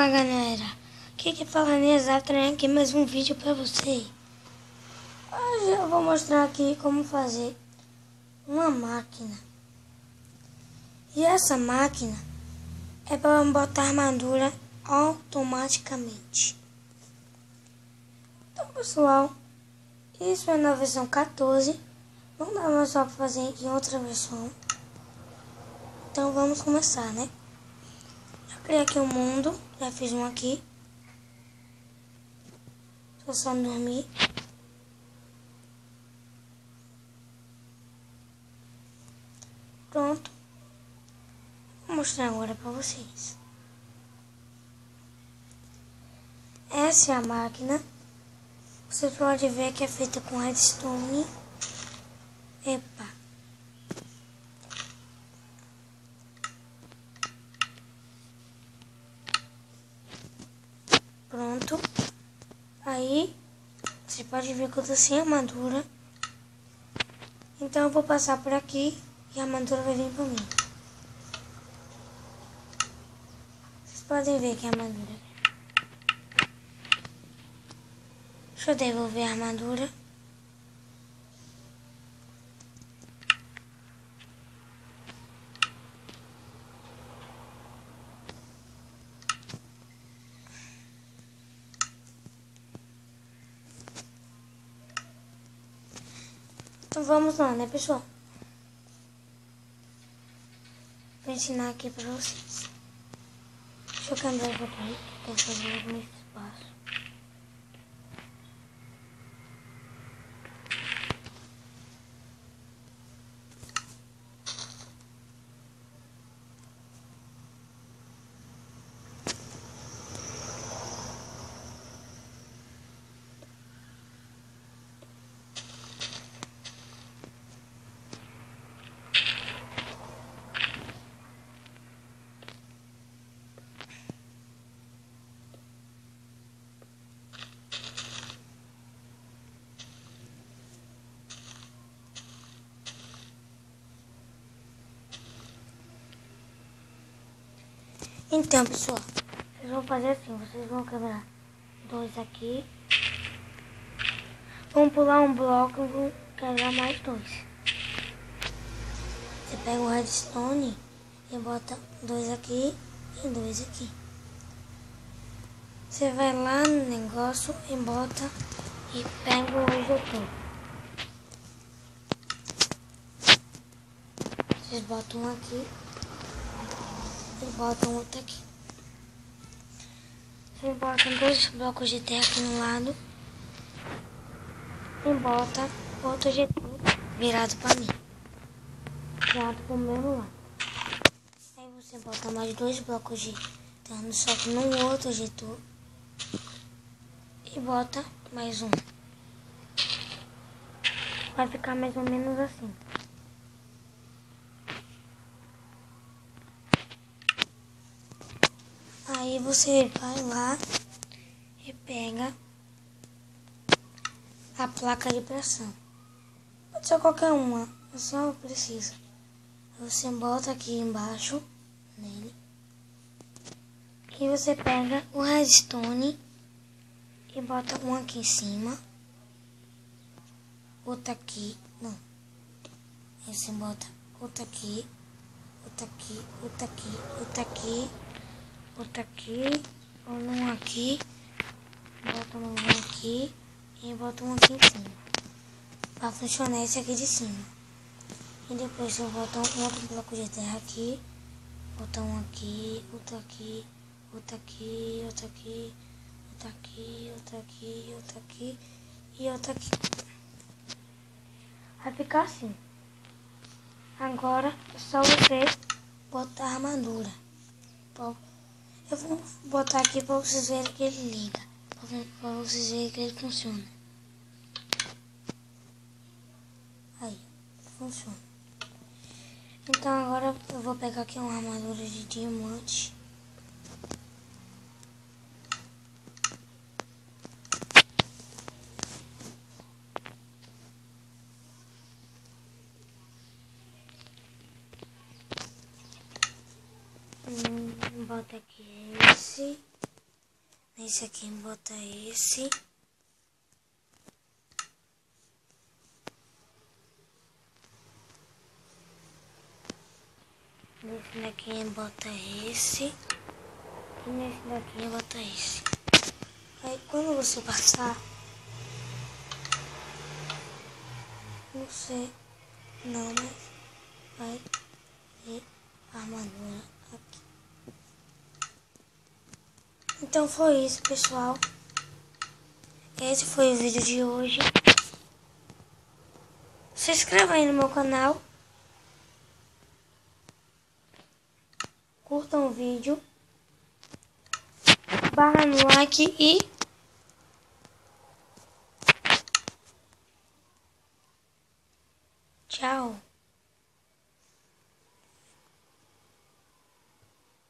Fala galera, que fala Exato, né? Aqui mais um vídeo pra você. Hoje eu vou mostrar aqui como fazer uma máquina. E essa máquina é para botar armadura automaticamente. Então pessoal, isso é na versão 14. Não dá mais só para fazer em outra versão. Então vamos começar, né? Já criei aqui um mundo, já fiz um aqui. Tô só dormir. Pronto. Vou mostrar agora para vocês. Essa é a máquina. Você pode ver que é feita com redstone. Epa. Pronto. Aí, você pode ver que eu tô sem armadura. Então eu vou passar por aqui e a armadura vai vir pra mim. Vocês podem ver que a armadura. Deixa eu devolver a armadura. Então vamos lá, né, pessoal? Vou ensinar aqui pra vocês. Deixa eu cambiar aqui, que eu quero fazer muito espaço. Então, pessoal, vocês vão fazer assim, vocês vão quebrar dois aqui, vão pular um bloco e vão quebrar mais dois. Você pega o redstone e bota dois aqui e dois aqui. Você vai lá no negócio e bota e pega o injetor. Vocês botam um aqui e botam outro aqui. Vocês botam dois blocos de terra aqui no lado e bota outro injetor virado para mim, virado para o mesmo lado. Aí você bota mais dois blocos de terra, só que no outro injetor, e bota mais um. Vai ficar mais ou menos assim. Aí você vai lá e pega a placa de pressão. Pode ser qualquer uma, eu só preciso. Você bota aqui embaixo nele. E você pega o redstone e bota um aqui em cima. Outro aqui, não. Aí você bota outro aqui, outro aqui, outro aqui, outro aqui. Outro aqui, um aqui, bota um aqui e bota um aqui em cima, para funcionar esse aqui de cima. E depois eu boto um outro bloco de terra aqui, bota um aqui, outro aqui, outro aqui, outro aqui, outro aqui, outro aqui, outro aqui e outro aqui. Vai ficar assim. Agora é só você botar a armadura. Eu vou botar aqui para vocês verem que ele liga, para vocês verem que ele funciona. Aí, funciona. Então agora eu vou pegar aqui uma armadura de diamante. Bota aqui esse. Nesse aqui bota esse. Nesse daqui bota esse. E nesse daqui bota esse. Aí quando você passar, você não mais vai ver a armadura aqui. Então foi isso, pessoal. Esse foi o vídeo de hoje. Se inscreva aí no meu canal. Curtam o vídeo. Barra no like e tchau.